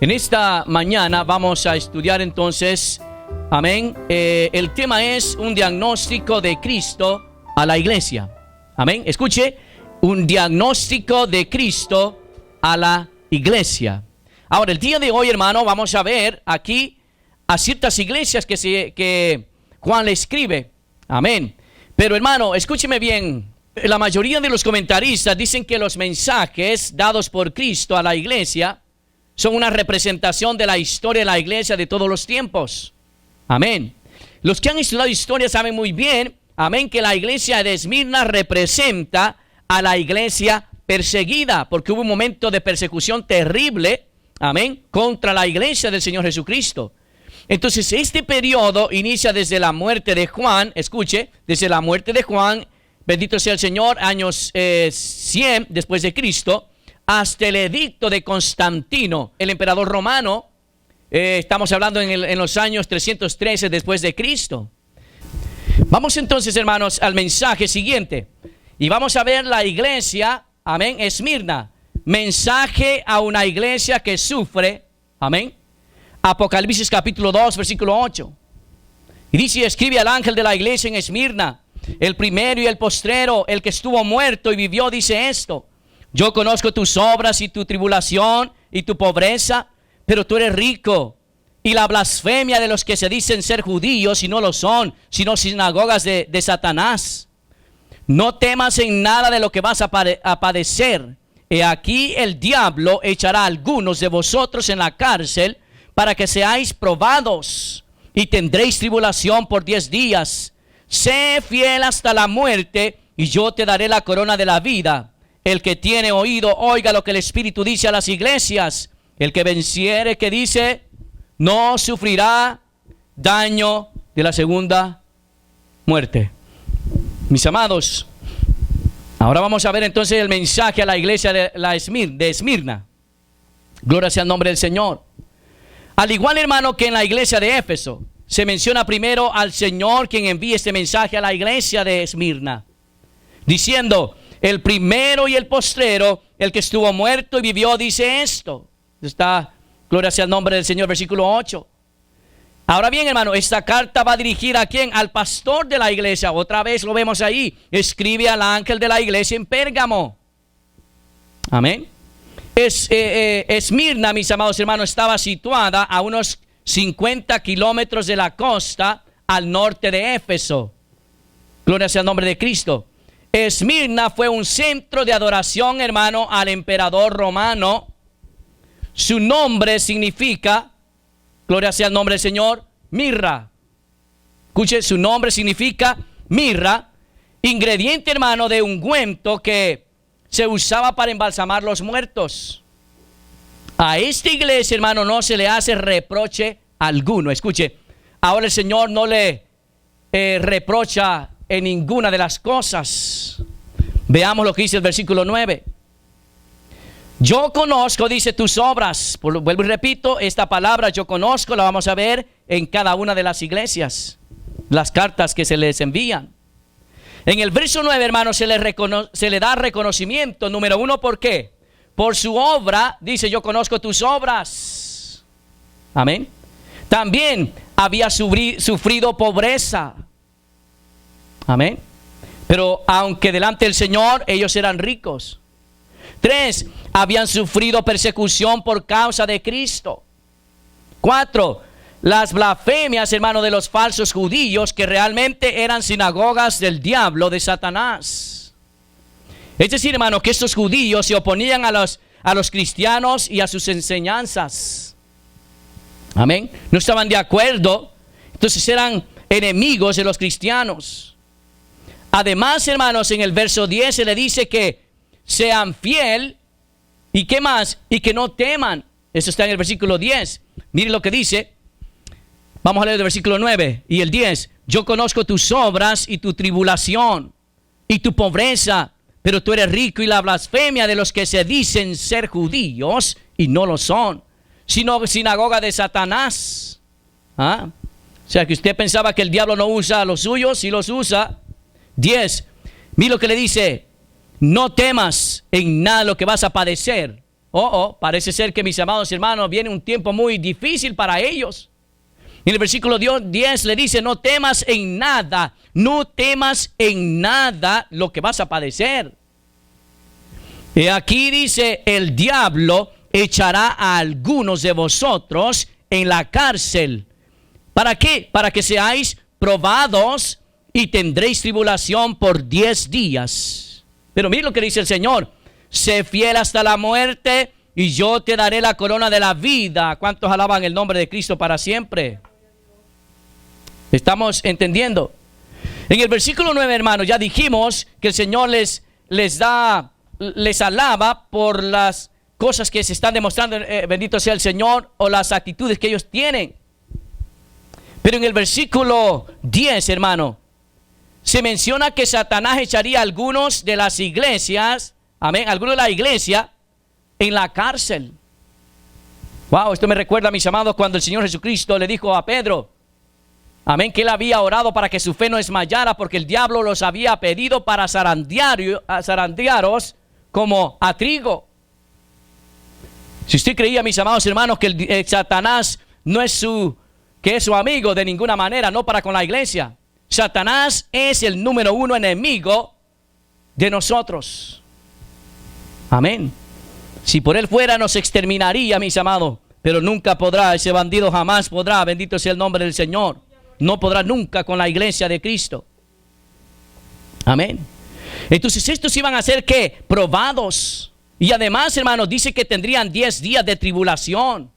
En esta mañana vamos a estudiar entonces, amén, el tema es un diagnóstico de Cristo a la iglesia. Amén, escuche, un diagnóstico de Cristo a la iglesia. Ahora, el día de hoy, hermano, vamos a ver aquí a ciertas iglesias que Juan le escribe. Amén. Pero, hermano, escúcheme bien. La mayoría de los comentaristas dicen que los mensajes dados por Cristo a la iglesia son una representación de la historia de la iglesia de todos los tiempos. Amén. Los que han estudiado historia saben muy bien, amén, que la iglesia de Esmirna representa a la iglesia perseguida, porque hubo un momento de persecución terrible, amén, contra la iglesia del Señor Jesucristo. Entonces, este periodo inicia desde la muerte de Juan, escuche, desde la muerte de Juan, bendito sea el Señor, años 100 después de Cristo, hasta el edicto de Constantino, el emperador romano. Estamos hablando en los años 313 después de Cristo. Vamos entonces, hermanos, al mensaje siguiente. Y vamos a ver la iglesia, amén, Esmirna. Mensaje a una iglesia que sufre, amén. Apocalipsis capítulo 2, versículo 8. Y dice, escribe al ángel de la iglesia en Esmirna, el primero y el postrero, el que estuvo muerto y vivió, dice esto: yo conozco tus obras y tu tribulación y tu pobreza, pero tú eres rico. Y la blasfemia de los que se dicen ser judíos y no lo son, sino sinagogas de Satanás. No temas en nada de lo que vas a padecer. He aquí el diablo echará a algunos de vosotros en la cárcel para que seáis probados, y tendréis tribulación por 10 días. Sé fiel hasta la muerte, y yo te daré la corona de la vida. El que tiene oído, oiga lo que el Espíritu dice a las iglesias. El que venciere, que dice, no sufrirá daño de la segunda muerte. Mis amados, ahora vamos a ver entonces el mensaje a la iglesia de Esmirna. Gloria sea el nombre del Señor. Al igual, hermano, que en la iglesia de Éfeso, se menciona primero al Señor quien envía este mensaje a la iglesia de Esmirna, diciendo, el primero y el postrero, el que estuvo muerto y vivió, dice esto. Está, gloria sea el nombre del Señor, versículo 8. Ahora bien, hermano, esta carta va dirigida ¿a quién? Al pastor de la iglesia. Otra vez lo vemos ahí. Escribe al ángel de la iglesia en Pérgamo. Amén. Esmirna, mis amados hermanos, estaba situada a unos 50 kilómetros de la costa al norte de Éfeso. Gloria sea el nombre de Cristo. Esmirna fue un centro de adoración, hermano, al emperador romano. Su nombre significa, gloria sea el nombre del Señor, mirra. Escuche, su nombre significa mirra, ingrediente, hermano, de ungüento que se usaba para embalsamar los muertos. A esta iglesia, hermano, no se le hace reproche alguno. Escuche, ahora el Señor no le reprocha en ninguna de las cosas. Veamos lo que dice el versículo 9. Yo conozco, dice, tus obras. Vuelvo y repito, esta palabra yo conozco la vamos a ver en cada una de las iglesias, las cartas que se les envían. En el verso 9, hermano, se le da reconocimiento. Número 1, ¿por qué? Por su obra, dice, yo conozco tus obras. Amén. También había sufrido pobreza. Amén. Pero aunque delante del Señor ellos eran ricos. 3, habían sufrido persecución por causa de Cristo. 4, las blasfemias, hermano, de los falsos judíos, que realmente eran sinagogas del diablo, de Satanás. Es decir, hermano, que estos judíos se oponían a los cristianos y a sus enseñanzas. Amén. No estaban de acuerdo. Entonces eran enemigos de los cristianos. Además, hermanos, en el verso 10 se le dice que sean fiel. ¿Y qué más? Y que no teman. Eso está en el versículo 10. Mire lo que dice. Vamos a leer el versículo 9 y el 10. Yo conozco tus obras y tu tribulación y tu pobreza, pero tú eres rico, y la blasfemia de los que se dicen ser judíos y no lo son, sino sinagoga de Satanás. ¿Ah? O sea, que usted pensaba que el diablo no usa a los suyos, sí los usa. 10. Mira lo que le dice. No temas en nada lo que vas a padecer. parece ser que, mis amados hermanos, viene un tiempo muy difícil para ellos. En el versículo 10 le dice, no temas en nada lo que vas a padecer. Y aquí dice, el diablo echará a algunos de vosotros en la cárcel. ¿Para qué? Para que seáis probados y tendréis tribulación por 10 días. Pero mire lo que dice el Señor. Sé fiel hasta la muerte y yo te daré la corona de la vida. ¿Cuántos alaban el nombre de Cristo para siempre? ¿Estamos entendiendo? En el versículo 9, hermanos, ya dijimos que el Señor les alaba por las cosas que se están demostrando, bendito sea el Señor, o las actitudes que ellos tienen. Pero en el versículo 10, hermano, se menciona que Satanás echaría a algunos de las iglesias, amén, algunos de la iglesia en la cárcel. Wow, esto me recuerda, mis amados, cuando el Señor Jesucristo le dijo a Pedro, amén, que él había orado para que su fe no desmayara, porque el diablo los había pedido para zarandearos como a trigo. Si usted creía, mis amados hermanos, que el Satanás no es su amigo de ninguna manera, no para con la iglesia. Satanás es el número 1 enemigo de nosotros. Amén. Si por él fuera, nos exterminaría, mis amados, pero nunca podrá, ese bandido jamás podrá, bendito sea el nombre del Señor. No podrá nunca con la iglesia de Cristo. Amén. Entonces estos iban a ser ¿qué? Probados. Y además, hermanos, dice que tendrían 10 días de tribulación.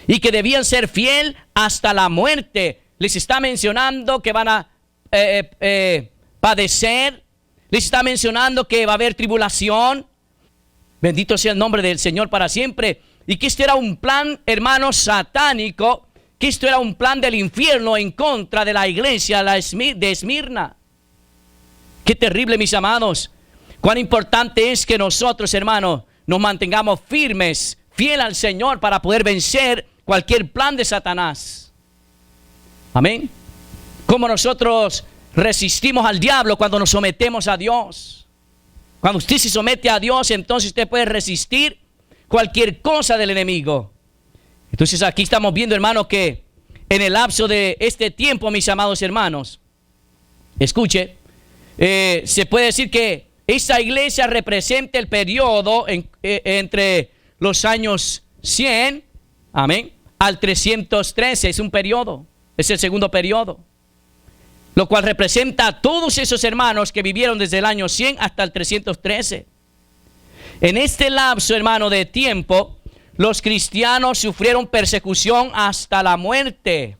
Y que debían ser fiel hasta la muerte. Les está mencionando que van a padecer. Les está mencionando que va a haber tribulación. Bendito sea el nombre del Señor para siempre. Y que este era un plan, hermanos, satánico. Que esto era un plan del infierno en contra de la iglesia de Esmirna. Qué terrible, mis amados. Cuán importante es que nosotros, hermanos, nos mantengamos firmes, fiel al Señor para poder vencer cualquier plan de Satanás. Amén. Como nosotros resistimos al diablo cuando nos sometemos a Dios. Cuando usted se somete a Dios, entonces usted puede resistir cualquier cosa del enemigo. Entonces aquí estamos viendo, hermanos, que en el lapso de este tiempo, mis amados hermanos, escuche, se puede decir que esta iglesia representa el periodo entre los años 100, amén, al 313, es un periodo, es el segundo periodo, lo cual representa a todos esos hermanos que vivieron desde el año 100 hasta el 313. En este lapso, hermano, de tiempo, los cristianos sufrieron persecución hasta la muerte.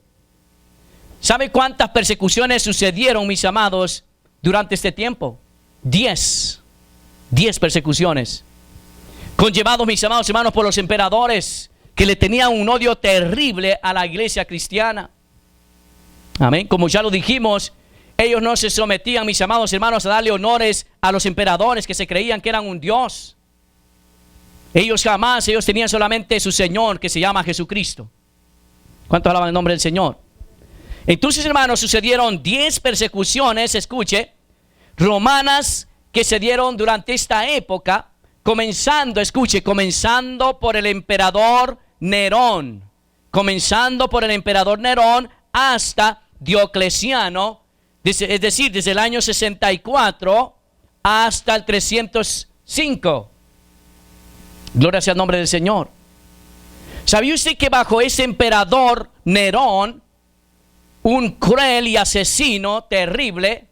¿Sabe cuántas persecuciones sucedieron, mis amados, durante este tiempo? 10 persecuciones. Conllevados, mis amados hermanos, por los emperadores que le tenían un odio terrible a la iglesia cristiana. Amén. Como ya lo dijimos, ellos no se sometían, mis amados hermanos, a darle honores a los emperadores que se creían que eran un Dios. Ellos tenían solamente su Señor, que se llama Jesucristo. ¿Cuántos alaban el nombre del Señor? Entonces, hermanos, sucedieron 10 persecuciones, escuche, romanas, que se dieron durante esta época, comenzando por el emperador Nerón. Comenzando por el emperador Nerón hasta Diocleciano, es decir, desde el año 64 hasta el 305. Gloria sea el nombre del Señor. ¿Sabía usted que bajo ese emperador Nerón, un cruel y asesino terrible,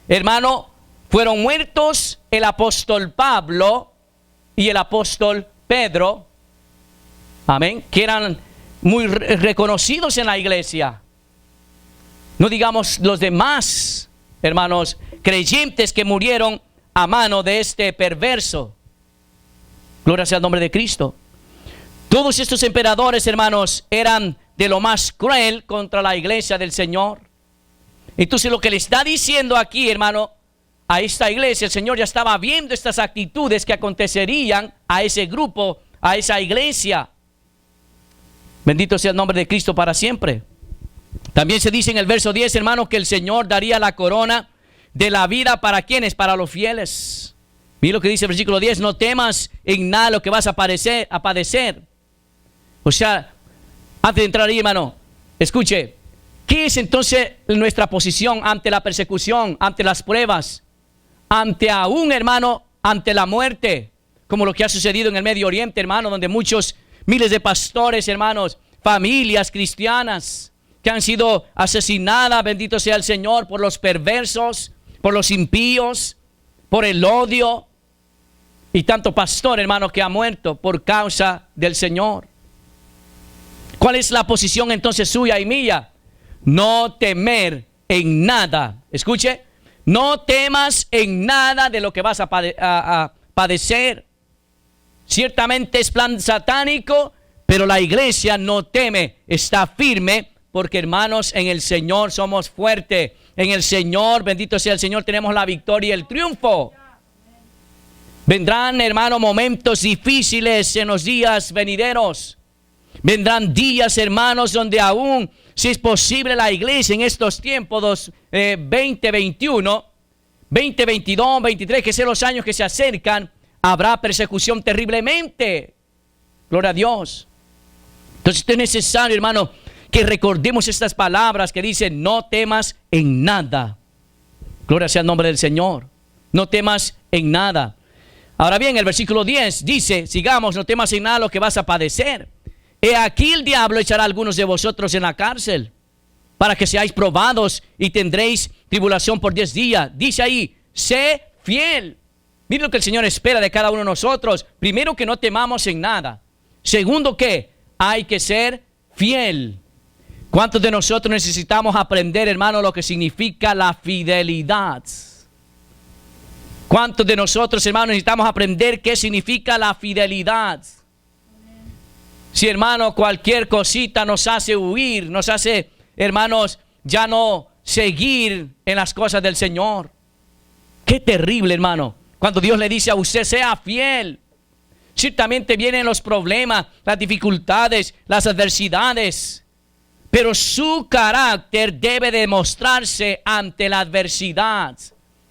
hermano, fueron muertos el apóstol Pablo y el apóstol Pedro? Amén. Que eran muy reconocidos en la iglesia. No digamos los demás, hermanos, creyentes que murieron a mano de este perverso. Gloria sea el nombre de Cristo. Todos estos emperadores, hermanos, eran de lo más cruel contra la iglesia del Señor. Entonces lo que le está diciendo aquí, hermano, a esta iglesia, el Señor ya estaba viendo estas actitudes que acontecerían a ese grupo, a esa iglesia. Bendito sea el nombre de Cristo para siempre. También se dice en el verso 10, hermano, que el Señor daría la corona de la vida para ¿quiénes? Para los fieles. Mira lo que dice el versículo 10, no temas en nada lo que vas a padecer. O sea, antes de entrar ahí, hermano, escuche, ¿qué es entonces nuestra posición ante la persecución, ante las pruebas, ante aún, hermano, ante la muerte? Como lo que ha sucedido en el Medio Oriente, hermano, donde muchos, miles de pastores, hermanos, familias cristianas que han sido asesinadas, bendito sea el Señor, por los perversos, por los impíos, por el odio. Y tanto pastor, hermano, que ha muerto por causa del Señor. ¿Cuál es la posición entonces suya y mía? No temer en nada. Escuche, no temas en nada de lo que vas a padecer. Ciertamente es plan satánico, pero la iglesia no teme, está firme, porque hermanos, en el Señor somos fuertes. En el Señor, bendito sea el Señor, tenemos la victoria y el triunfo. Vendrán, hermano, momentos difíciles en los días venideros. Vendrán días, hermanos, donde aún, si es posible, la iglesia en estos tiempos 2021, 2022, 23, que son los años que se acercan, habrá persecución terriblemente. Gloria a Dios. Entonces es necesario, hermano, que recordemos estas palabras que dicen, no temas en nada. Gloria sea el nombre del Señor. No temas en nada. Ahora bien, el versículo 10 dice, sigamos, no temas en nada lo que vas a padecer. He aquí el diablo echará a algunos de vosotros en la cárcel, para que seáis probados y tendréis tribulación por 10 días. Dice ahí, sé fiel. Mira lo que el Señor espera de cada uno de nosotros. Primero, que no temamos en nada. Segundo, que hay que ser fiel. ¿Cuántos de nosotros necesitamos aprender, hermano, lo que significa la fidelidad? ¿Cuántos de nosotros, hermanos, necesitamos aprender qué significa la fidelidad? Si, hermano, cualquier cosita nos hace huir, nos hace, hermanos, ya no seguir en las cosas del Señor. Qué terrible, hermano, cuando Dios le dice a usted, sea fiel. Ciertamente vienen los problemas, las dificultades, las adversidades, pero su carácter debe demostrarse ante la adversidad,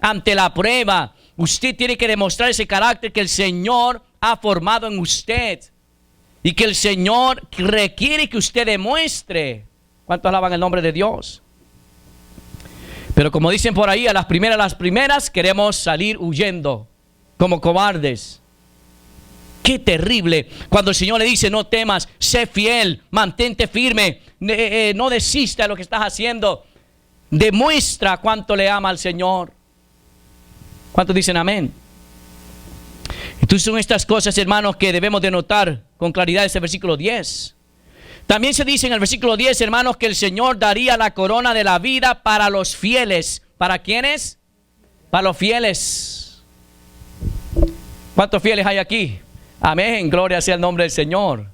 ante la prueba. Usted tiene que demostrar ese carácter que el Señor ha formado en usted y que el Señor requiere que usted demuestre. ¿Cuántos alaban el nombre de Dios? Pero como dicen por ahí, a las primeras queremos salir huyendo como cobardes. Qué terrible cuando el Señor le dice, no temas, sé fiel, mantente firme, no desista de lo que estás haciendo. Demuestra cuánto le ama al Señor. ¿Cuántos dicen amén? Entonces son estas cosas, hermanos, que debemos de notar con claridad este versículo 10. También se dice en el versículo 10, hermanos, que el Señor daría la corona de la vida para los fieles. ¿Para quiénes? Para los fieles. ¿Cuántos fieles hay aquí? Amén, gloria sea el nombre del Señor.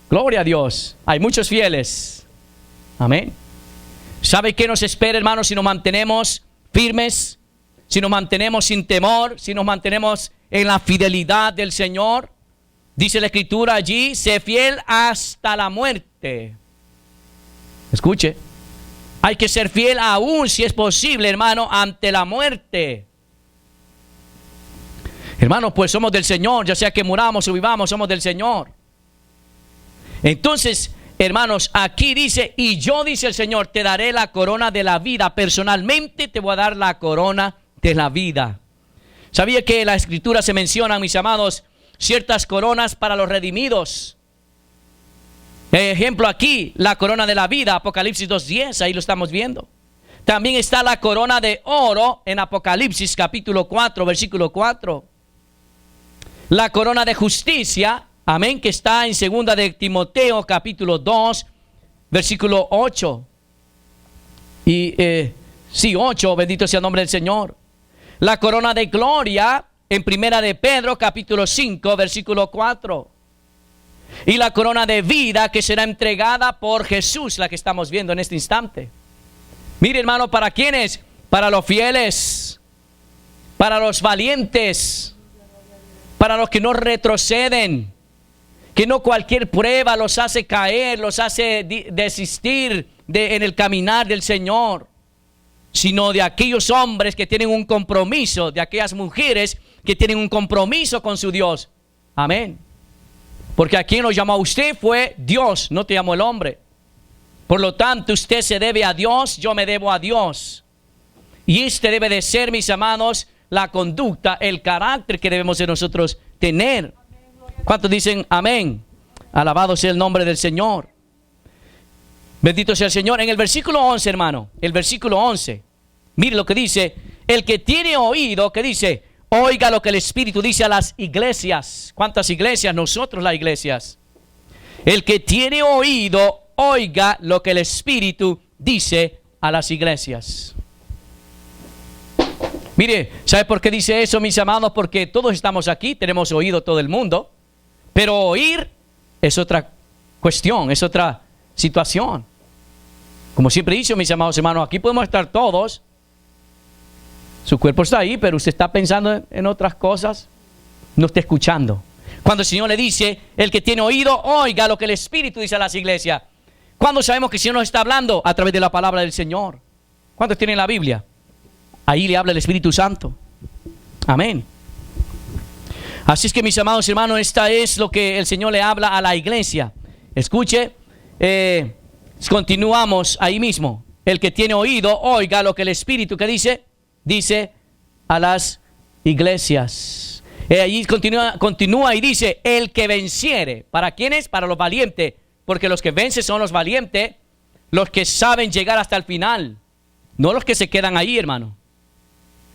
Gloria a Dios. Hay muchos fieles. Amén. ¿Sabe qué nos espera, hermanos, si nos mantenemos firmes? Si nos mantenemos sin temor, si nos mantenemos en la fidelidad del Señor. Dice la Escritura allí, sé fiel hasta la muerte. Escuche, hay que ser fiel aún, si es posible, hermano, ante la muerte. Hermanos, pues somos del Señor, ya sea que muramos o vivamos, somos del Señor. Entonces, hermanos, aquí dice, y yo, dice el Señor, te daré la corona de la vida. Personalmente te voy a dar la corona de la vida. ¿Sabía que en la Escritura se mencionan, mis amados, ciertas coronas para los redimidos? Ejemplo aquí, la corona de la vida, Apocalipsis 2:10, ahí lo estamos viendo. También está la corona de oro en Apocalipsis capítulo 4, versículo 4. La corona de justicia, amén, que está en 2 de Timoteo capítulo 2, versículo 8. Y 8, bendito sea el nombre del Señor. La corona de gloria en 1 de Pedro capítulo 5, versículo 4. Y la corona de vida que será entregada por Jesús, la que estamos viendo en este instante. Mire, hermano, ¿para quiénes? Para los fieles, para los valientes, para los que no retroceden, que no cualquier prueba los hace caer, los hace desistir en el caminar del Señor, sino de aquellos hombres que tienen un compromiso, de aquellas mujeres que tienen un compromiso con su Dios. Amén. Porque a quien lo llamó a usted fue Dios, no te llamó el hombre. Por lo tanto, usted se debe a Dios, yo me debo a Dios. Y este debe de ser, mis amados, la conducta, el carácter que debemos de nosotros tener. ¿Cuántos dicen amén? Alabado sea el nombre del Señor. Bendito sea el Señor. En el versículo 11, hermano, el versículo 11, mire lo que dice: el que tiene oído, que dice, oiga lo que el Espíritu dice a las iglesias. ¿Cuántas iglesias? Nosotros las iglesias. El que tiene oído, oiga lo que el Espíritu dice a las iglesias. Mire, ¿sabe por qué dice eso, mis amados? Porque todos estamos aquí, tenemos oído todo el mundo, pero oír es otra cuestión, es otra situación. Como siempre he dicho, mis amados hermanos, aquí podemos estar todos, su cuerpo está ahí, pero usted está pensando en otras cosas, no está escuchando. Cuando el Señor le dice, el que tiene oído, oiga lo que el Espíritu dice a las iglesias. ¿Cuándo sabemos que el Señor nos está hablando? A través de la palabra del Señor. ¿Cuántos tienen la Biblia? Ahí le habla el Espíritu Santo. Amén. Así es que, mis amados hermanos, esta es lo que el Señor le habla a la iglesia. Escuche, continuamos ahí mismo. El que tiene oído, oiga lo que el Espíritu, que dice a las iglesias. Allí continúa y dice, el que venciere. ¿Para quiénes? Para los valientes. Porque los que vencen son los valientes, los que saben llegar hasta el final, no los que se quedan ahí, hermano.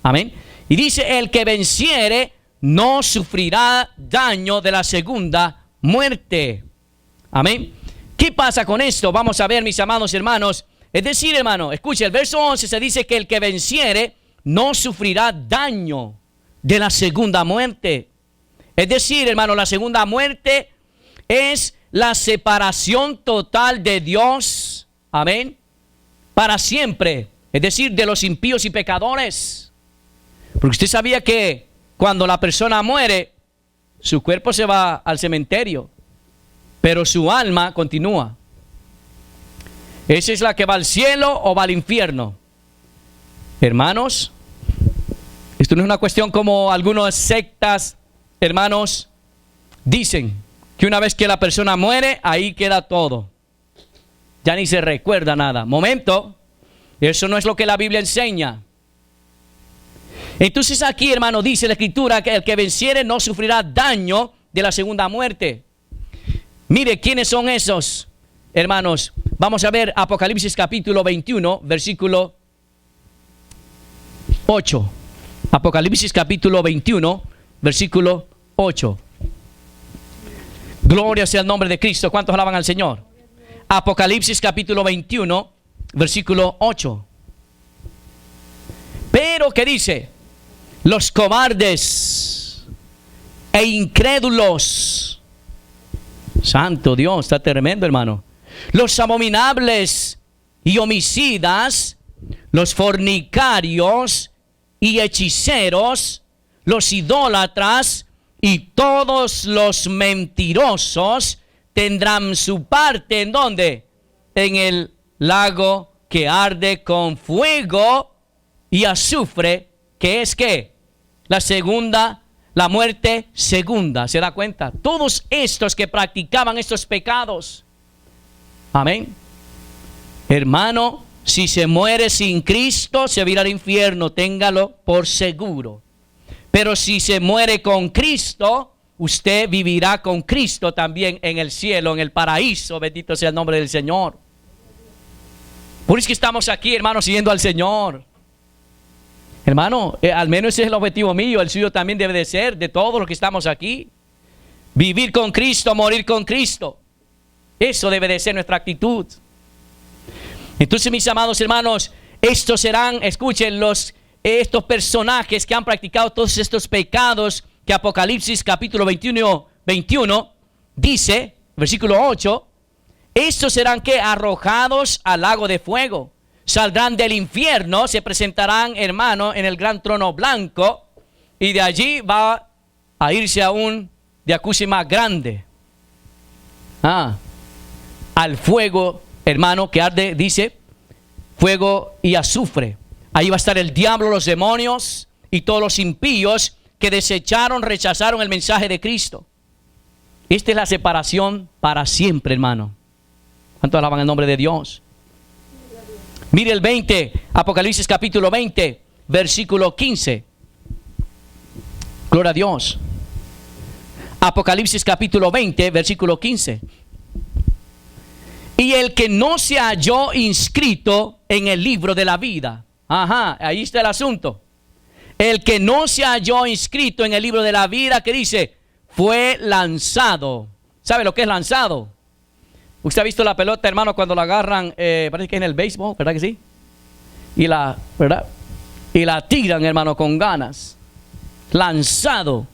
Amén. Y dice, el que venciere no sufrirá daño de la segunda muerte. Amén. ¿Qué pasa con esto? Vamos a ver, mis amados hermanos. Es decir, hermano, escuche, el verso 11 se dice que el que venciere no sufrirá daño de la segunda muerte. Es decir, hermano, la segunda muerte es la separación total de Dios. Amén. Para siempre. Es decir, de los impíos y pecadores. Porque usted sabía que cuando la persona muere, su cuerpo se va al cementerio, pero su alma continúa. ¿Esa es la que va al cielo o va al infierno? Hermanos, esto no es una cuestión como algunas sectas, hermanos, dicen que una vez que la persona muere, ahí queda todo. Ya ni se recuerda nada. Momento, eso no es lo que la Biblia enseña. Entonces aquí, hermano, dice la Escritura que el que venciere no sufrirá daño de la segunda muerte. Mire, ¿quiénes son esos, hermanos? Vamos a ver Apocalipsis capítulo 21, versículo 8. Apocalipsis capítulo 21, versículo 8. Gloria sea el nombre de Cristo. ¿Cuántos alaban al Señor? Apocalipsis capítulo 21, versículo 8. Pero, ¿qué dice? Los cobardes e incrédulos. Santo Dios, está tremendo, hermano. Los abominables y homicidas, los fornicarios y hechiceros, los idólatras y todos los mentirosos tendrán su parte, ¿en dónde? En el lago que arde con fuego y azufre, que es ¿qué? La muerte segunda. ¿Se da cuenta? Todos estos que practicaban estos pecados. Amén. Hermano, si se muere sin Cristo, se va a ir al infierno, téngalo por seguro. Pero si se muere con Cristo, usted vivirá con Cristo también en el cielo, en el paraíso. Bendito sea el nombre del Señor. Por eso que estamos aquí, hermano, siguiendo al Señor. Hermano, al menos ese es el objetivo mío, el suyo también debe de ser, de todos los que estamos aquí. Vivir con Cristo, morir con Cristo. Eso debe de ser nuestra actitud. Entonces, mis amados hermanos, estos serán, escuchen, estos personajes que han practicado todos estos pecados que Apocalipsis capítulo 21 dice, versículo 8, estos serán que arrojados al lago de fuego. Saldrán del infierno, se presentarán, hermano, en el gran trono blanco, y de allí va a irse a un jacuzzi más grande. Al fuego, hermano, que arde, dice, fuego y azufre. Ahí va a estar el diablo, los demonios y todos los impíos que que desecharon, rechazaron el mensaje de Cristo. Esta es la separación para siempre, hermano. ¿Cuántos alaban el nombre de Dios? Mire el 20, Apocalipsis capítulo 20, versículo 15. Gloria a Dios. Apocalipsis capítulo 20, versículo 15. Y el que no se halló inscrito en el libro de la vida. Ajá, ahí está el asunto. El que no se halló inscrito en el libro de la vida, que dice, fue lanzado. ¿Sabe lo que es lanzado? Usted ha visto la pelota, hermano, cuando la agarran, parece que es en el béisbol, ¿verdad que sí? ¿Verdad? Y la tiran, hermano, con ganas. Lanzado.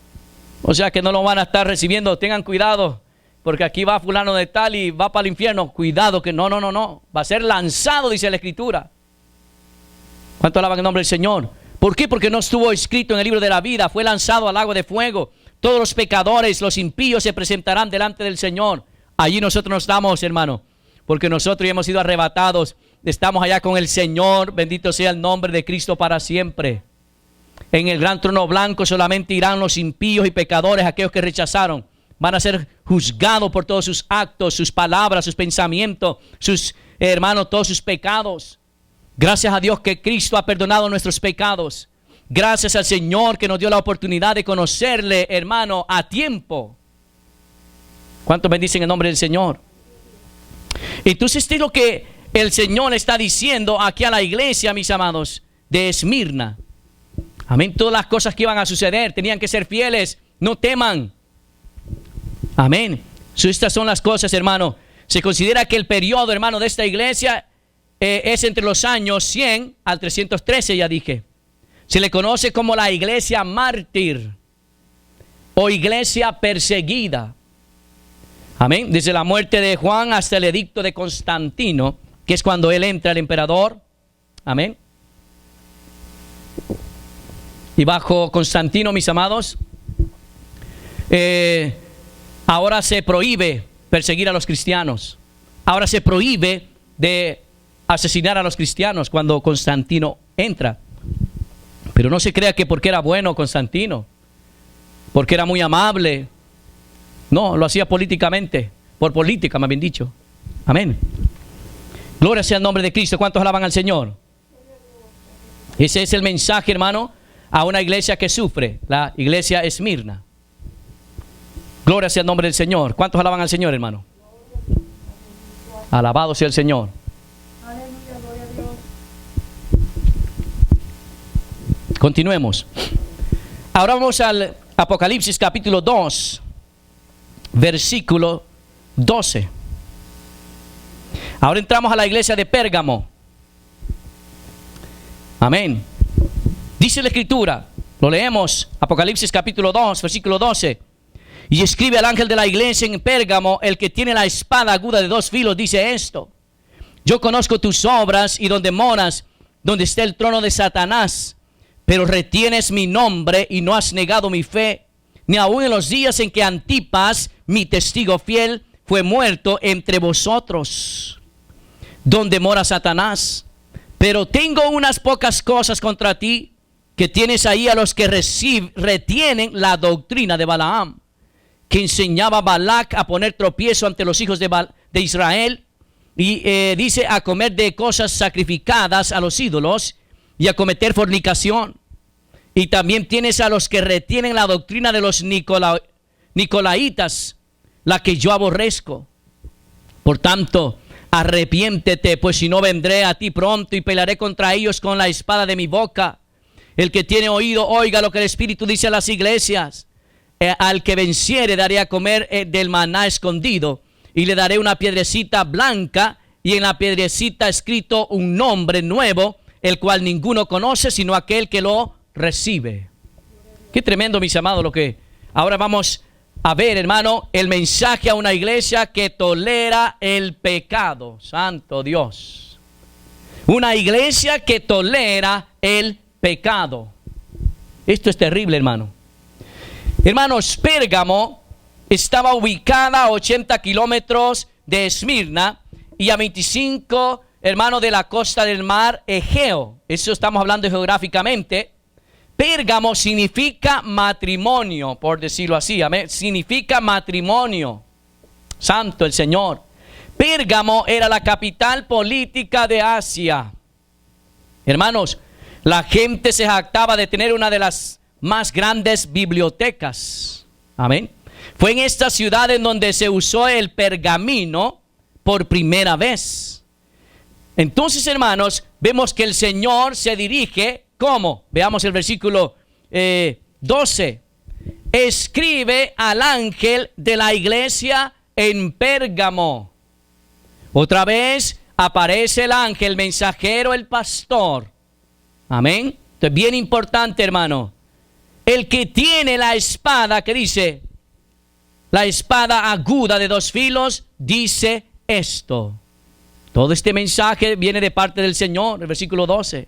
O sea que no lo van a estar recibiendo. Tengan cuidado, porque aquí va fulano de tal y va para el infierno. Cuidado que no. Va a ser lanzado, dice la Escritura. ¿Cuánto alaban el nombre del Señor? ¿Por qué? Porque no estuvo escrito en el libro de la vida. Fue lanzado al lago de fuego. Todos los pecadores, los impíos se presentarán delante del Señor. Allí nosotros nos estamos, hermano, porque nosotros ya hemos sido arrebatados. Estamos allá con el Señor. Bendito sea el nombre de Cristo para siempre. En el gran trono blanco solamente irán los impíos y pecadores, aquellos que rechazaron. Van a ser juzgados por todos sus actos, sus palabras, sus pensamientos, sus hermanos, todos sus pecados. Gracias a Dios que Cristo ha perdonado nuestros pecados. Gracias al Señor que nos dio la oportunidad de conocerle, hermano, a tiempo. ¿Cuántos bendicen el nombre del Señor? Entonces, esto es lo que el Señor está diciendo aquí a la iglesia, mis amados, de Esmirna. Amén. Todas las cosas que iban a suceder tenían que ser fieles. No teman. Amén. Estas son las cosas, hermano. Se considera que el periodo, hermano, de esta iglesia es entre los años 100 al 313, ya dije. Se le conoce como la iglesia mártir o iglesia perseguida. Amén. Desde la muerte de Juan hasta el edicto de Constantino, que es cuando él entra el emperador. Amén. Y bajo Constantino, mis amados, ahora se prohíbe perseguir a los cristianos. Ahora se prohíbe de asesinar a los cristianos cuando Constantino entra. Pero no se crea que porque era bueno Constantino, porque era muy amable. No, lo hacía políticamente, por política, más bien dicho. Amén. Gloria sea el nombre de Cristo. ¿Cuántos alaban al Señor? Ese es el mensaje, hermano, a una iglesia que sufre, la iglesia Esmirna. Gloria sea el nombre del Señor. ¿Cuántos alaban al Señor, hermano? Alabado sea el Señor. Aleluya, gloria a Dios. Continuemos. Ahora vamos al Apocalipsis capítulo 2, versículo 12. Ahora entramos a la iglesia de Pérgamo. Amén. Dice la Escritura, lo leemos, Apocalipsis capítulo 2, versículo 12. Y escribe al ángel de la iglesia en Pérgamo, el que tiene la espada aguda de 2 filos, dice esto: yo conozco tus obras y donde moras, donde está el trono de Satanás, pero retienes mi nombre y no has negado mi fe, ni aun en los días en que Antipas, mi testigo fiel, fue muerto entre vosotros, donde mora Satanás. Pero tengo unas pocas cosas contra ti, que tienes ahí a los que retienen la doctrina de Balaam, que enseñaba a Balac a poner tropiezo ante los hijos de Israel, y dice a comer de cosas sacrificadas a los ídolos y a cometer fornicación. Y también tienes a los que retienen la doctrina de los Nicolaitas, la que yo aborrezco. Por tanto, arrepiéntete, pues si no vendré a ti pronto y pelearé contra ellos con la espada de mi boca. El que tiene oído, oiga lo que el Espíritu dice a las iglesias. Al que venciere daré a comer del maná escondido, y le daré una piedrecita blanca, y en la piedrecita escrito un nombre nuevo, el cual ninguno conoce sino aquel que lo recibe. Qué tremendo, mis amados, lo que ahora vamos a ver, hermano, el mensaje a una iglesia que tolera el pecado. Santo Dios. Una iglesia que tolera el pecado. Esto es terrible, hermano. Hermanos, Pérgamo estaba ubicada a 80 kilómetros de Esmirna y a 25, hermano, de la costa del mar Egeo. Eso estamos hablando geográficamente. Pérgamo significa matrimonio, por decirlo así. Amén. Significa matrimonio. Santo el Señor. Pérgamo era la capital política de Asia. Hermanos, la gente se jactaba de tener una de las más grandes bibliotecas. Amén. Fue en esta ciudad en donde se usó el pergamino por primera vez. Entonces, hermanos, vemos que el Señor se dirige, ¿cómo? Veamos el versículo 12. Escribe al ángel de la iglesia en Pérgamo. Otra vez aparece el ángel, mensajero, el pastor. Amén. Esto es bien importante, hermano. El que tiene la espada, que dice, la espada aguda de 2 filos, dice esto. Todo este mensaje viene de parte del Señor, el versículo 12.